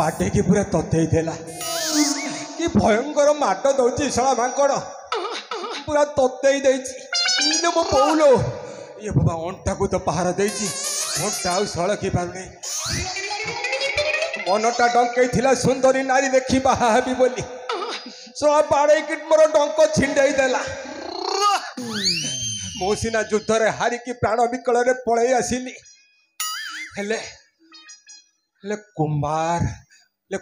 बाटे की पूरा तते देला कि भयंकर माट दौची शला मांकड़ पूरा तते देछि मो पौलो ये बाबा अंटा को तो पहारा देछि अंटा आ सड़की पाने मनटा डंके थिला सुंदरी नारी देखी बाहा हेबी बोली सो बाड़े कि मोर डंक छिंडई देला मो सिना युद्ध रे हारी की प्राण विकल रे पळई आसिली हेले ले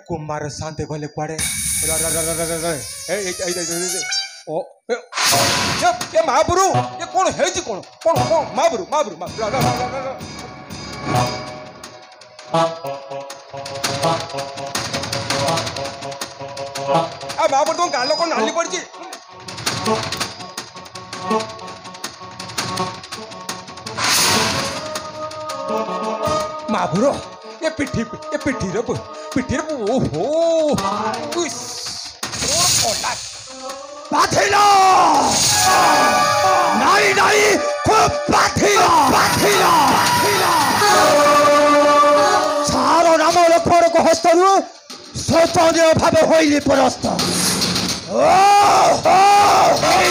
कुमार शांति गले कुआड़े ओ ये महापुरु ये कौन है जी कौन कौन कौन महापुरु आ महापुरु तुम गालो को नाली पड़ जी महापुरु ये पिठी रे ओहो बाथिला नहीं खूब बाथिला सारो नाम लक्ष्मण को हस्तरु शोचनीय भावे होइली परस्त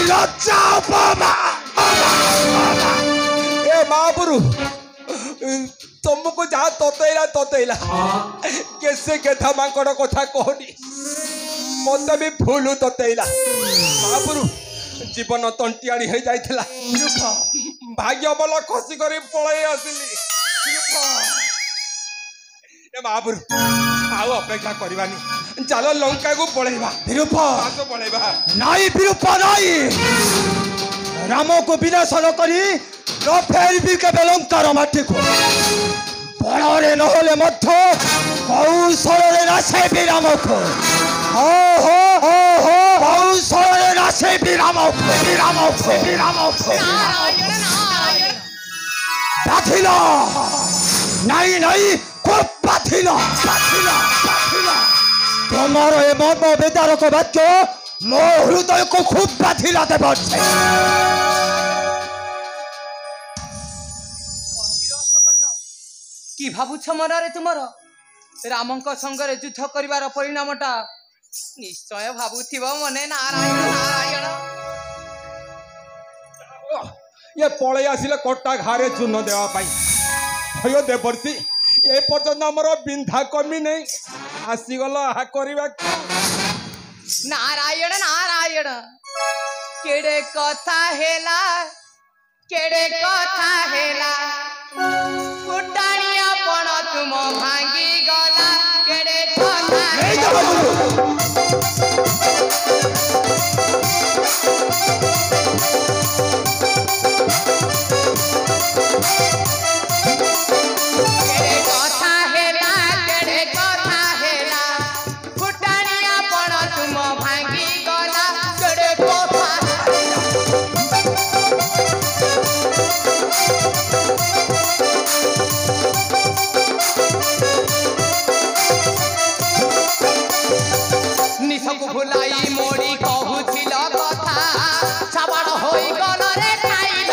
लज्जा उपमा ए महापुरु तुमको जहाँ ततैला कैसे गेथा मांकड़ कथा कहनी मत भी फूल ततैला महापुरु जीवन तंटियाणी हो जाइथिला भाग्य बल खसी कर पलई आसिली ए महापुरु आउ अपेक्षा करवानी चल लंका को पलैबा पलैबा नाई विरूपा नाई राम को विनाशन करी न फेरबी के लंकार माटी को बड़े नहले मध्य कौशल नाशे विराम को कौशल नाशे विराम बाथिला नहीं खूब बाथिला तुम्हार ए मर्म बेदारक वाक्य मो हृदय को खूब बाथिला देव कि भावुछ मनरे तुमर रामंक संगरे युद्ध करिवार परिणामटा निश्चय भावुथिब मने नारायण ये पलई आसिले कटा घारे चून देवा पाई भयो देवर्षि ए पर्यंत हमर बिंधा कमी नहीं आसीगल आ करबा नारायण केड़े कथा हेला कुटाणिया पण तुम भांगी गला केड़े कथा भुलाई मोड़ी कहूथिल कथा छाबड़ होई गल रे खाइल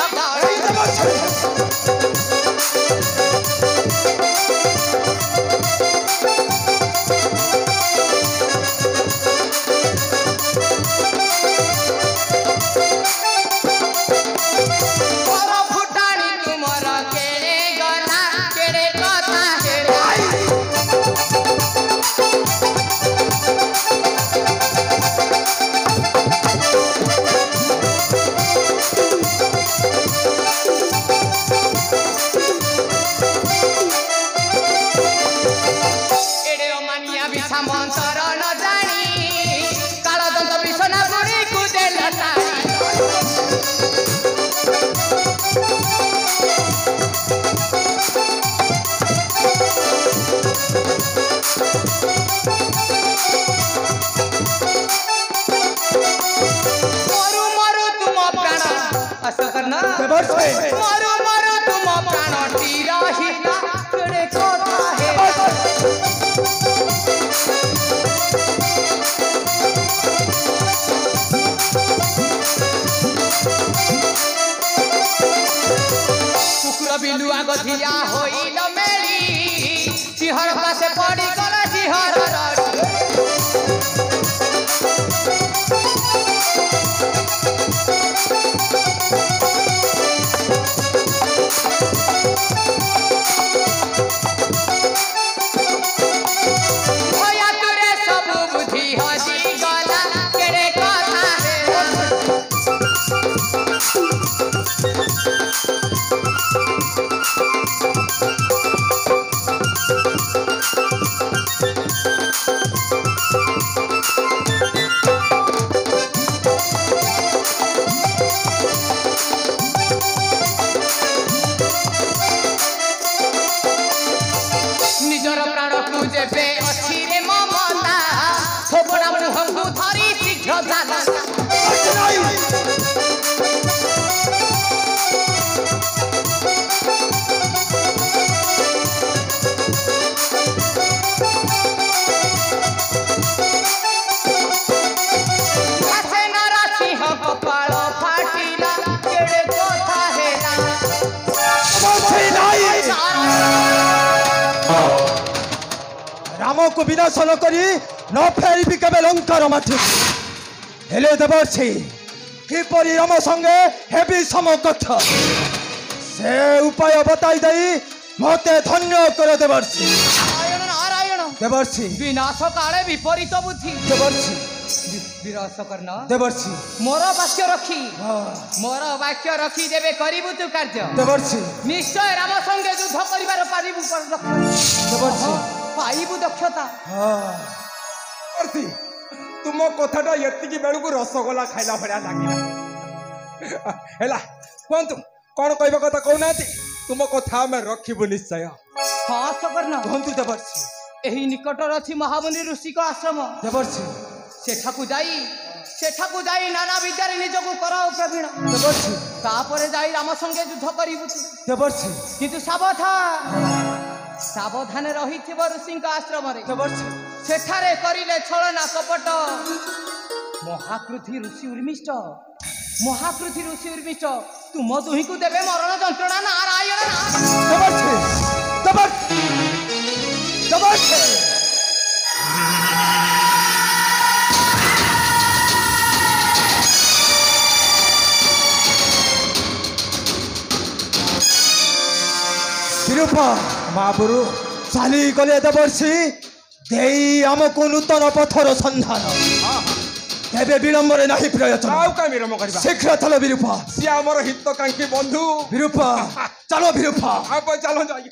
फुटाणी तुमर केड़े गला केड़े कथा मारो तुम प्राण तीरा हिला केड़े कथा है कुकुर बिलुआ गधिया होइल मेरी सिहर पासे पड़ी गला सिहर ରାମକୁ ବିନାଶ ନ କରି ନ ଫେରିବି କେବେ ଲଙ୍କାର ମାଟି। ହେଲେ ଦେବର୍ଷି କିପରି ରାମ ସଙ୍ଗେ ହେବି ସମକକ୍ଷ ସେ ଉପାୟ ବତାଇ ଦେଇ ମତେ ଧନ୍ୟ କର ଦେବର୍ଷି। ନାରାୟଣ ନାରାୟଣ ଦେବର୍ଷି ବିନାଶ କାଳେ ବିପରୀତ ବୁଦ୍ଧି। ଦେବର୍ଷି ବିରସ କର୍ଣ୍ଣ ଦେବର୍ଷି ମୋର ବାକ୍ୟ ରଖି ମୋର ବାକ୍ୟ ରଖି ଯେବେ କରିବୁ ତୁ କାର୍ଯ୍ୟ ଦେବର୍ଷି ନିଶ୍ଚୟ ରାମ ସଙ୍ଗେ ଯୁଦ୍ଧ କରିବାର ପାରିବୁ ଦେବର୍ଷି ପାଇବୁ ଦକ୍ଷତା। ଅର୍ଥି ତୁମ କଥାଟା ଏତିକି ବେଳକୁ ରସଗୋଲା ଖାଇଲା ଭଳିଆ ଲାଗିଲା। ହେଲା କୁହନ୍ତୁ କ'ଣ କହିବା କଥା କହୁନାହାନ୍ତି। ତୁମ କଥା ଆମେ ରଖିବୁ ନିଶ୍ଚୟ। ହଁ ସକର୍ଣ୍ଣ କୁହନ୍ତୁ ଦେବର୍ଷି। ଏହି ନିକଟରେ ଅଛି ମହାମୁନି ଋଷିଙ୍କ ଆଶ୍ରମ। ଦେବର୍ଷି ସେଠାକୁ ଯାଇ ନାନା ବିଦ୍ୟାରେ ନିଜକୁ କରାଉ ପ୍ରବୀଣ। ଦେବର୍ଷି ତାପରେ ଯାଇ ରାମ ସଙ୍ଗେ ଯୁଦ୍ଧ କରିବୁ ଦେବର୍ଷି କିନ୍ତୁ ସାବଧାନେ ରହିଥିବ ଋଷିଙ୍କ ଆଶ୍ରମରେ। ଦେବର୍ଷି ସେଠାରେ କରିଲେ ଛଳନା କପଟ ମହାକୃତି ଋଷି ଉର୍ମିଷ୍ଟ ତୁମ ଦୁହିଁକୁ ଦେବେ ମରଣ ଯନ୍ତ୍ରଣା। ନାରାୟଣ ଦେବର୍ଷି ଦେବର୍ଷି ଦେବର୍ଷି ବିରୂପା ମହାପୁରୁ ଚାଲିଗଲେ ଦେବର୍ଷି ଦେଇ ଆମକୁ ନୂତନ ପଥର ସନ୍ଧାନ। ଏବେ ବିଳମ୍ବରେ ନାହିଁ ପ୍ରୟୋଜନ। ଆଉ କାଇଁ ବିଳମ୍ବ କରିବା। ଶୀଘ୍ର ଚାଲ ବିରୂପା। ସିଏ ଆମର ହିତକାଂକ୍ଷୀ ବନ୍ଧୁ। ବିରୂପା ଚାଲ ବିରୂପା। ଚାଲ ଯାଇ